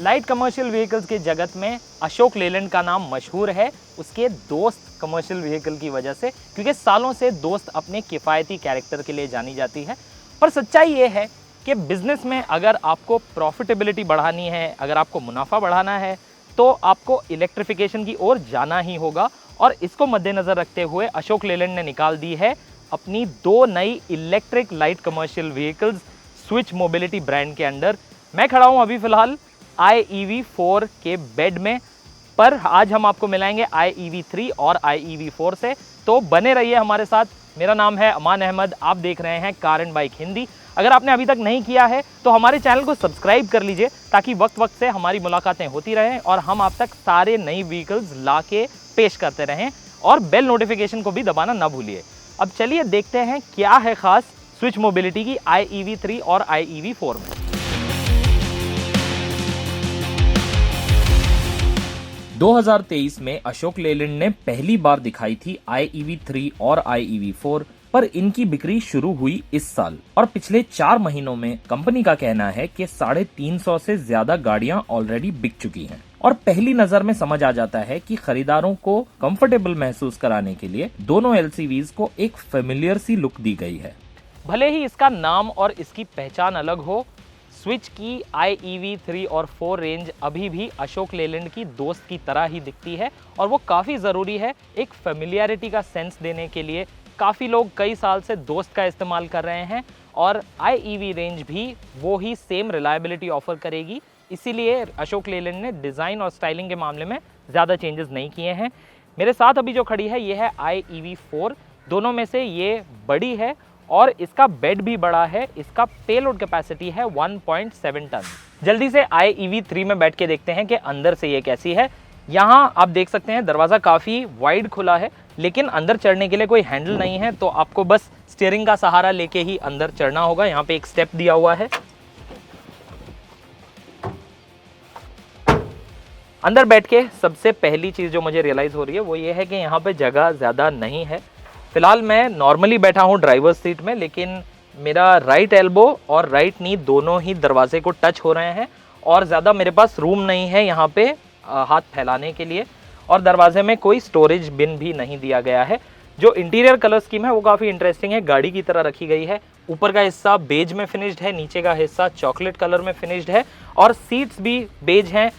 Light commercial vehicles के जगत में अशोक लेलैंड का नाम मशहूर है उसके दोस्त कमर्शियल व्हीकल की वजह से, क्योंकि सालों से दोस्त अपने किफ़ायती कैरेक्टर के लिए जानी जाती है। पर सच्चाई ये है कि बिज़नेस में अगर आपको प्रॉफिटेबिलिटी बढ़ानी है, अगर आपको मुनाफा बढ़ाना है, तो आपको इलेक्ट्रिफिकेशन की ओर जाना ही होगा। और इसको मद्देनज़र रखते हुए अशोक लेलैंड ने निकाल दी है अपनी 2 नई electric light commercial vehicles switch mobility brand के अंडर। मैं खड़ा हूँ अभी फ़िलहाल IEV4 के बेड में, पर आज हम आपको मिलाएंगे IEV3 और IEV4 से। तो बने रहिए हमारे साथ। मेरा नाम है अमान अहमद, आप देख रहे हैं कार एंड बाइक हिंदी। अगर आपने अभी तक नहीं किया है तो हमारे चैनल को सब्सक्राइब कर लीजिए, ताकि वक्त वक्त से हमारी मुलाकातें होती रहें और हम आप तक सारे नई व्हीकल्स ला के पेश करते रहें। और बेल नोटिफिकेशन को भी दबाना ना भूलिए। अब चलिए देखते हैं क्या है खास स्विच मोबिलिटी की IEV3 और IEV4 में। 2023 में अशोक लेलैंड ने पहली बार दिखाई थी IEV3 और IEV4, पर इनकी बिक्री शुरू हुई इस साल और पिछले 4 महीनों में कंपनी का कहना है कि 350 से ज्यादा गाड़ियां ऑलरेडी बिक चुकी हैं। और पहली नजर में समझ आ जाता है कि खरीदारों को कंफर्टेबल महसूस कराने के लिए दोनों LCVs को एक फेमिलियर सी लुक दी गई है। भले ही इसका नाम और इसकी पहचान अलग हो, स्विच की IEV3 और 4 रेंज अभी भी अशोक लेलैंड की दोस्त की तरह ही दिखती है और वो काफ़ी ज़रूरी है एक फेमिलियरिटी का सेंस देने के लिए। काफ़ी लोग कई साल से दोस्त का इस्तेमाल कर रहे हैं और IEV रेंज भी वो ही सेम रिलायबिलिटी ऑफर करेगी। इसीलिए अशोक लेलैंड ने डिज़ाइन और स्टाइलिंग के मामले में ज़्यादा चेंजेस नहीं किए हैं। मेरे साथ अभी जो खड़ी है ये है IEV4। दोनों में से ये बड़ी है और इसका बेड भी बड़ा है। इसका पेलोड कैपेसिटी है 1.7 टन। जल्दी से IEV3 में बैठ के देखते हैं कि अंदर से ये कैसी है। यहाँ आप देख सकते हैं दरवाज़ा काफ़ी वाइड खुला है, लेकिन अंदर चढ़ने के लिए कोई हैंडल नहीं है, तो आपको बस स्टीयरिंग का सहारा लेके ही अंदर चढ़ना होगा। यहाँ पे एक स्टेप दिया हुआ है। अंदर बैठ के सबसे पहली चीज़ जो मुझे रियलाइज़ हो रही है वो ये है कि यहाँ पे जगह ज़्यादा नहीं है। फिलहाल मैं नॉर्मली बैठा हूँ ड्राइवर्स सीट में, लेकिन मेरा राइट एल्बो और राइट नी दोनों ही दरवाजे को टच हो रहे हैं और ज़्यादा मेरे पास रूम नहीं है यहाँ पे हाथ फैलाने के लिए। और दरवाजे में कोई स्टोरेज बिन भी नहीं दिया गया है। जो इंटीरियर कलर स्कीम है वो काफ़ी इंटरेस्टिंग है, गाड़ी की तरह रखी गई है। ऊपर का हिस्सा बेज में फिनिश्ड है, नीचे का हिस्सा चॉकलेट कलर में फिनिश्ड है और सीट्स भी बेज हैं।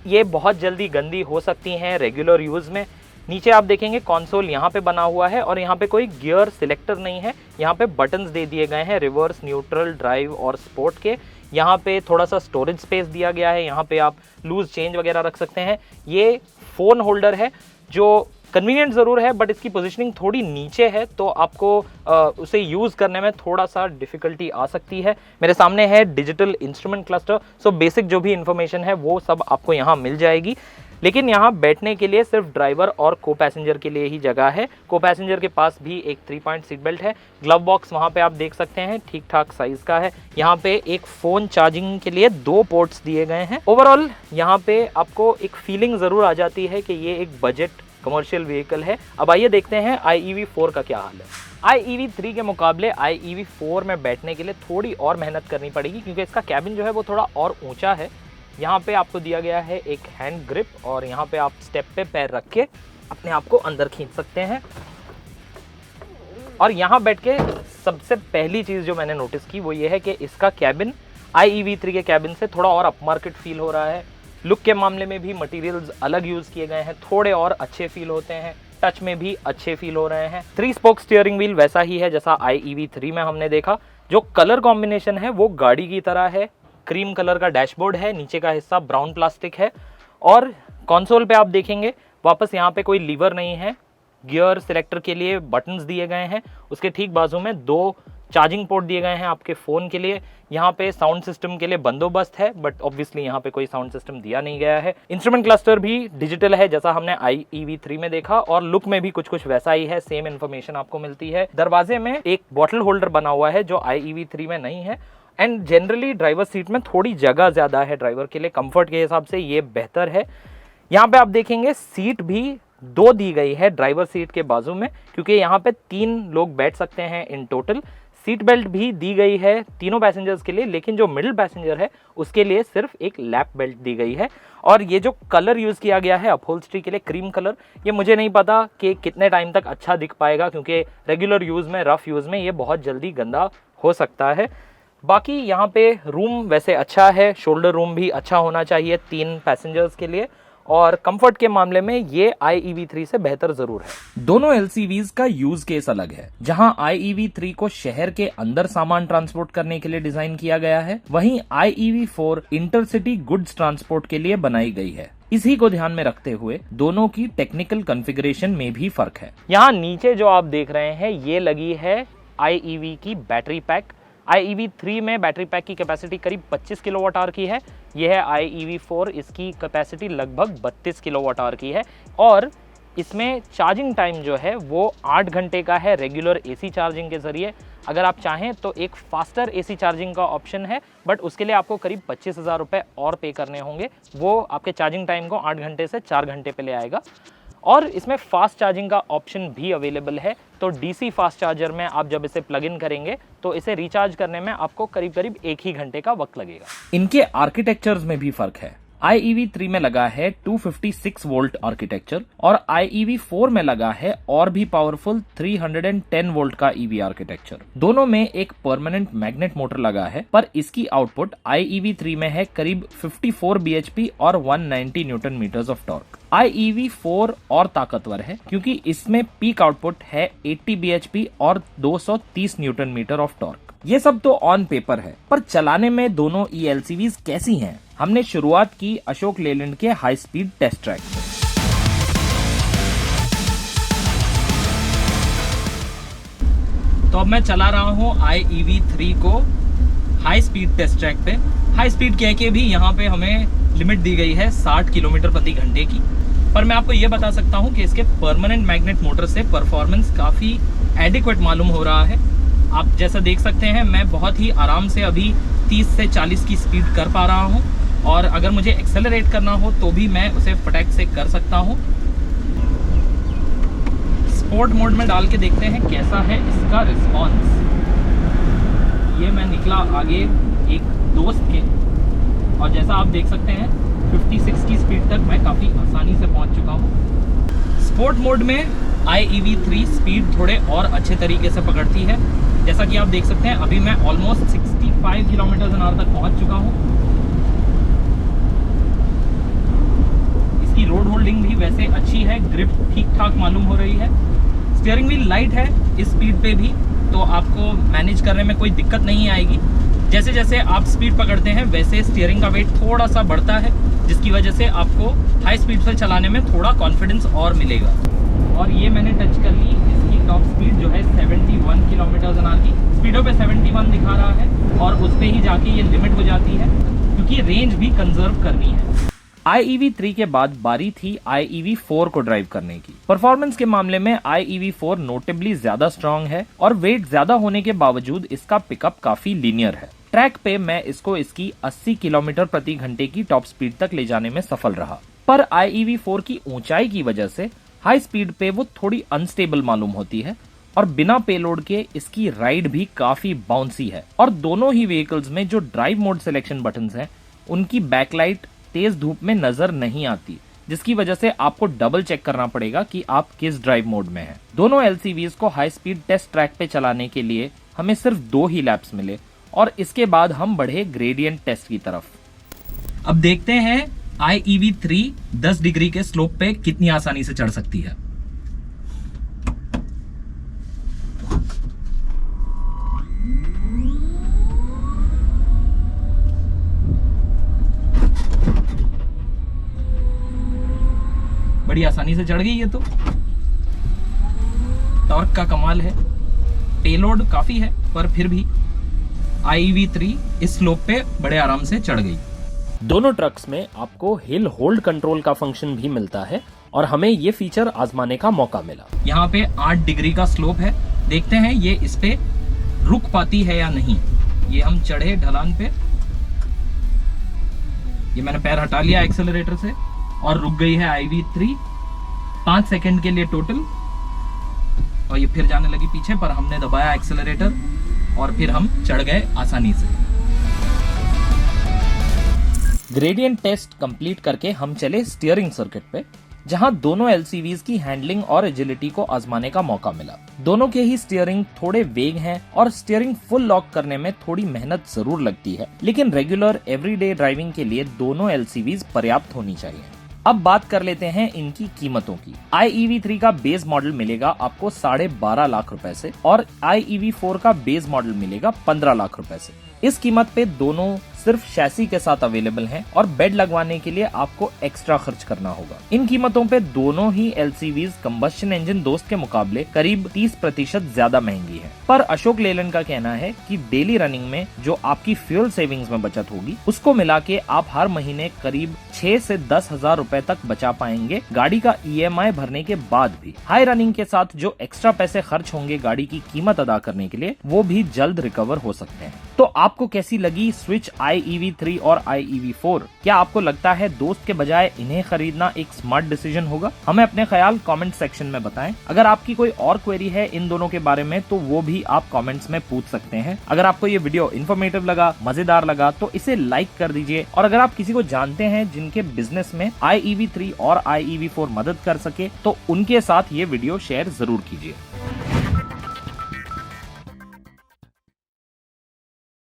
ये बहुत जल्दी गंदी हो सकती हैं रेगुलर यूज़ में। नीचे आप देखेंगे कंसोल यहाँ पे बना हुआ है और यहाँ पे कोई गियर सिलेक्टर नहीं है। यहाँ पे बटन्स दे दिए गए हैं रिवर्स, न्यूट्रल, ड्राइव और स्पोर्ट के। यहाँ पे थोड़ा सा स्टोरेज स्पेस दिया गया है, यहाँ पे आप लूज चेंज वगैरह रख सकते हैं। ये फ़ोन होल्डर है जो कन्वीनियंट ज़रूर है, बट इसकी पोजीशनिंग थोड़ी नीचे है, तो आपको उसे यूज़ करने में थोड़ा सा डिफ़िकल्टी आ सकती है। मेरे सामने है digital instrument cluster, so basic जो भी इन्फॉर्मेशन है वो सब आपको यहाँ मिल जाएगी। लेकिन यहाँ बैठने के लिए सिर्फ ड्राइवर और को पैसेंजर के लिए ही जगह है। को पैसेंजर के पास भी एक 3 पॉइंट सीट बेल्ट है। ग्लव बॉक्स वहाँ पे आप देख सकते हैं ठीक ठाक साइज़ का है। यहाँ पे एक फ़ोन चार्जिंग के लिए 2 पोर्ट्स दिए गए हैं। ओवरऑल यहाँ पे आपको एक फीलिंग ज़रूर आ जाती है कि ये एक बजट कमर्शियल व्हीकल है। अब आइए देखते हैं IEV4 का क्या हाल है। IEV3 के मुकाबले IEV4 में बैठने के लिए थोड़ी और मेहनत करनी पड़ेगी, क्योंकि इसका कैबिन जो है वो थोड़ा और ऊंचा है। यहाँ पे आपको दिया गया है एक हैंड ग्रिप और यहाँ पे आप स्टेप पे पैर रख के अपने आप को अंदर खींच सकते हैं। और यहाँ बैठ के सबसे पहली चीज़ जो मैंने नोटिस की वो ये है कि इसका कैबिन IEV3 के कैबिन से थोड़ा और अपमार्केट फील हो रहा है। लुक के मामले में भी मटेरियल्स अलग यूज़ किए गए हैं, थोड़े और अच्छे फील होते हैं। टच में भी अच्छे फील हो रहे हैं। 3 स्पोक स्टीयरिंग व्हील वैसा ही है जैसा IEV3 में हमने देखा। जो कलर कॉम्बिनेशन है वो गाड़ी की तरह है। क्रीम कलर का डैशबोर्ड है, नीचे का हिस्सा ब्राउन प्लास्टिक है और कंसोल पे आप देखेंगे वापस यहाँ पे कोई लीवर नहीं है। गियर सिलेक्टर के लिए बटन्स दिए गए हैं। उसके ठीक बाजू में 2 चार्जिंग पोर्ट दिए गए हैं आपके फ़ोन के लिए। यहाँ पे साउंड सिस्टम के लिए बंदोबस्त है, बट ऑब्वियसली यहाँ पे कोई साउंड सिस्टम दिया नहीं गया है। इंस्ट्रूमेंट क्लस्टर भी डिजिटल है जैसा हमने IEV3 में देखा और लुक में भी कुछ वैसा ही है, सेम इन्फॉर्मेशन आपको मिलती है। दरवाजे में एक बॉटल होल्डर बना हुआ है जो IEV3 में नहीं है। एंड जनरली ड्राइवर सीट में थोड़ी जगह ज़्यादा है ड्राइवर के लिए, कंफर्ट के हिसाब से ये बेहतर है। यहाँ पे आप देखेंगे सीट भी 2 दी गई है ड्राइवर सीट के बाजू में, क्योंकि यहाँ पे 3 लोग बैठ सकते हैं इन टोटल। सीट बेल्ट भी दी गई है तीनों पैसेंजर्स के लिए, लेकिन जो मिडिल पैसेंजर है उसके लिए सिर्फ एक लैप बेल्ट दी गई है। और ये जो कलर यूज़ किया गया है अपहोल्स्ट्री के लिए, क्रीम कलर, ये मुझे नहीं पता कि कितने टाइम तक अच्छा दिख पाएगा, क्योंकि रेगुलर यूज़ में, रफ़ यूज़ में ये बहुत जल्दी गंदा हो सकता है। बाकी यहाँ पे रूम वैसे अच्छा है, शोल्डर रूम भी अच्छा होना चाहिए 3 पैसेंजर्स के लिए, और कंफर्ट के मामले में ये IEV3 से बेहतर जरूर है। दोनों LCVs का यूज केस अलग है। जहां IEV3 को शहर के अंदर सामान ट्रांसपोर्ट करने के लिए डिजाइन किया गया है, वहीं IEV4 इंटरसिटी गुड्स ट्रांसपोर्ट के लिए बनाई गई है। इसी को ध्यान में रखते हुए दोनों की टेक्निकल कॉन्फ़िगरेशन में भी फर्क है। यहाँ नीचे जो आप देख रहे हैं ये लगी है IEV की बैटरी पैक। IEV3 में बैटरी पैक की कैपेसिटी करीब 25 किलोवाट आवर की है। यह है IEV4, इसकी कैपेसिटी लगभग 32 किलोवाट आवर की है, और इसमें चार्जिंग टाइम जो है वो 8 घंटे का है रेगुलर AC चार्जिंग के ज़रिए। अगर आप चाहें तो एक फास्टर AC चार्जिंग का ऑप्शन है, बट उसके लिए आपको करीब 25,000 रुपये और पे करने होंगे। वो आपके चार्जिंग टाइम को 8 घंटे से 4 घंटे पे ले आएगा। और इसमें फास्ट चार्जिंग का ऑप्शन भी अवेलेबल है। तो DC फास्ट चार्जर में आप जब इसे प्लग इन करेंगे तो इसे रिचार्ज करने में आपको करीब करीब 1 ही घंटे का वक्त लगेगा। इनके आर्किटेक्चर्स में भी फर्क है। IEV3 में लगा है 256 वोल्ट आर्किटेक्चर, और IEV4 में लगा है और भी पावरफुल 310 वोल्ट का EV आर्किटेक्चर। दोनों में एक परमानेंट मैग्नेट मोटर लगा है, पर इसकी आउटपुट IEV3 में है करीब 54 bhp और 190 Newton metres of torque. IEV4 और ताकतवर है क्योंकि इसमें पीक आउटपुट है 80 bhp और 230 न्यूटन मीटर ऑफ टॉर्क। ये सब तो ऑन पेपर है, पर चलाने में दोनों ELCVs कैसी हैं? हमने शुरुआत की अशोक लेलैंड के हाई स्पीड टेस्ट ट्रैक से। तो अब मैं चला रहा हूँ IEV3 को हाई स्पीड टेस्ट ट्रैक पे। हाई स्पीड कह के भी यहाँ पे हमें लिमिट दी गई है 60 किलोमीटर प्रति घंटे की, पर मैं आपको ये बता सकता हूँ कि इसके परमानेंट मैग्नेट मोटर से परफॉर्मेंस काफ़ी एडिक्वेट मालूम हो रहा है। आप जैसा देख सकते हैं मैं बहुत ही आराम से अभी 30 से 40 की स्पीड कर पा रहा हूँ, और अगर मुझे एक्सेलरेट करना हो तो भी मैं उसे फटाक से कर सकता हूँ। स्पोर्ट मोड में डाल के देखते हैं कैसा है इसका रिस्पॉन्स। ये मैं निकला आगे एक दोस्त के, और जैसा आप देख सकते हैं 56 की स्पीड तक मैं काफ़ी आसानी से पहुँच चुका हूँ। स्पोर्ट मोड में IEV3 स्पीड थोड़े और अच्छे तरीके से पकड़ती है। जैसा कि आप देख सकते हैं अभी मैं ऑलमोस्ट 65 किलोमीटर/आवर तक पहुंच चुका हूं। इसकी रोड होल्डिंग भी वैसे अच्छी है, ग्रिप ठीक ठाक मालूम हो रही है। स्टीयरिंग व्हील लाइट है इस स्पीड पे भी, तो आपको मैनेज करने में कोई दिक्कत नहीं आएगी। जैसे जैसे आप स्पीड पकड़ते हैं वैसे स्टीयरिंग का वेट थोड़ा सा बढ़ता है, जिसकी वजह से आपको हाई स्पीड से चलाने में थोड़ा कॉन्फिडेंस और मिलेगा। और ये मैंने टच कर ली इसकी टॉप स्पीड जो है 71 किलोमीटर/आवर की। स्पीडो पे 71 दिखा रहा है, और उस पे ही जाके ये लिमिट हो जाती है क्योंकि रेंज भी कंजर्व करनी है। IEV3 के बाद बारी थी IEV4 को ड्राइव करने की। परफॉर्मेंस के मामले में IEV4 नोटेबली ज्यादा स्ट्रॉन्ग है, और वेट ज्यादा होने के बावजूद इसका पिकअप काफी लीनियर है। ट्रैक पे मैं इसको इसकी 80 किलोमीटर प्रति घंटे की टॉप स्पीड तक ले जाने में सफल रहा, पर IEV4 की ऊंचाई की वजह से हाई स्पीड पे वो थोड़ी अनस्टेबल मालूम होती है, और बिना पेलोड के इसकी राइड भी काफी बाउंसी है। और दोनों ही व्हीकल्स में जो ड्राइव मोड सिलेक्शन बटन्स हैं उनकी बैकलाइट तेज धूप में नजर नहीं आती, जिसकी वजह से आपको डबल चेक करना पड़ेगा कि आप किस ड्राइव मोड में हैं। दोनों LCVs को हाई स्पीड टेस्ट ट्रैक पे चलाने के लिए हमें सिर्फ 2 ही लैप्स मिले, और इसके बाद हम बढ़े ग्रेडियंट टेस्ट की तरफ। अब देखते हैं IEV3 10 डिग्री के स्लोप पे कितनी आसानी से चढ़ सकती है। बड़ी आसानी से चढ़ गई है, तो टॉर्क का कमाल है। पेलोड काफी है, पर फिर भी IEV3 इस स्लोप पे बड़े आराम से चढ़ गई। दोनों ट्रक्स में आपको हिल होल्ड कंट्रोल का फंक्शन भी मिलता है, और हमें ये फीचर आजमाने का मौका मिला। यहाँ पे 8 डिग्री का स्लोप है, देखते हैं ये इस पे रुक पाती है या नहीं। ये हम चढ़े ढलान पे, ये मैंने पैर हटा लिया एक्सेलरेटर से, और रुक गई है IEV3 5 सेकंड के लिए टोटल, और ये फिर जाने लगी पीछे, पर हमने दबाया एक्सेलरेटर और फिर हम चढ़ गए आसानी से। ग्रेडियंट टेस्ट कंप्लीट करके हम चले स्टीयरिंग सर्किट पे, जहां दोनों एलसीवीज की हैंडलिंग और एजिलिटी को आजमाने का मौका मिला। दोनों के ही स्टीयरिंग थोड़े वेग हैं और स्टीयरिंग फुल लॉक करने में थोड़ी मेहनत जरूर लगती है, लेकिन रेगुलर एवरीडे ड्राइविंग के लिए दोनों एलसीवीज पर्याप्त होनी चाहिए। अब बात कर लेते हैं इनकी कीमतों की। iEV3 का बेस मॉडल मिलेगा आपको 12.5 लाख रुपए से और iEV4 का बेस मॉडल मिलेगा 15 लाख रुपए से। इस कीमत पे दोनों सिर्फ शैसी के साथ अवेलेबल हैं और बेड लगवाने के लिए आपको एक्स्ट्रा खर्च करना होगा। इन कीमतों पे दोनों ही एलसीवीज कंबस्शन इंजन दोस्त के मुकाबले करीब 30% ज्यादा महंगी है। पर अशोक लेलैंड का कहना है कि डेली रनिंग में जो आपकी फ्यूल सेविंग्स में बचत होगी, उसको मिला के आप हर महीने करीब 6 से 10 हजार रुपए तक बचा पाएंगे गाड़ी का EMI भरने के बाद भी। हाई रनिंग के साथ जो एक्स्ट्रा पैसे खर्च होंगे गाड़ी की कीमत अदा करने के लिए, वो भी जल्द रिकवर हो सकते हैं। तो आपको कैसी लगी स्विच iEV3 और iEV4? क्या आपको लगता है दोस्त के बजाय इन्हें खरीदना एक स्मार्ट डिसीजन होगा? हमें अपने ख्याल कमेंट सेक्शन में बताएं। अगर आपकी कोई और क्वेरी है इन दोनों के बारे में तो वो भी आप कमेंट्स में पूछ सकते हैं। अगर आपको ये वीडियो इन्फॉर्मेटिव लगा, मजेदार लगा, तो इसे लाइक कर दीजिए। और अगर आप किसी को जानते हैं जिनके बिजनेस में iEV3 और iEV4 मदद कर सके तो उनके साथ ये वीडियो शेयर जरूर कीजिए।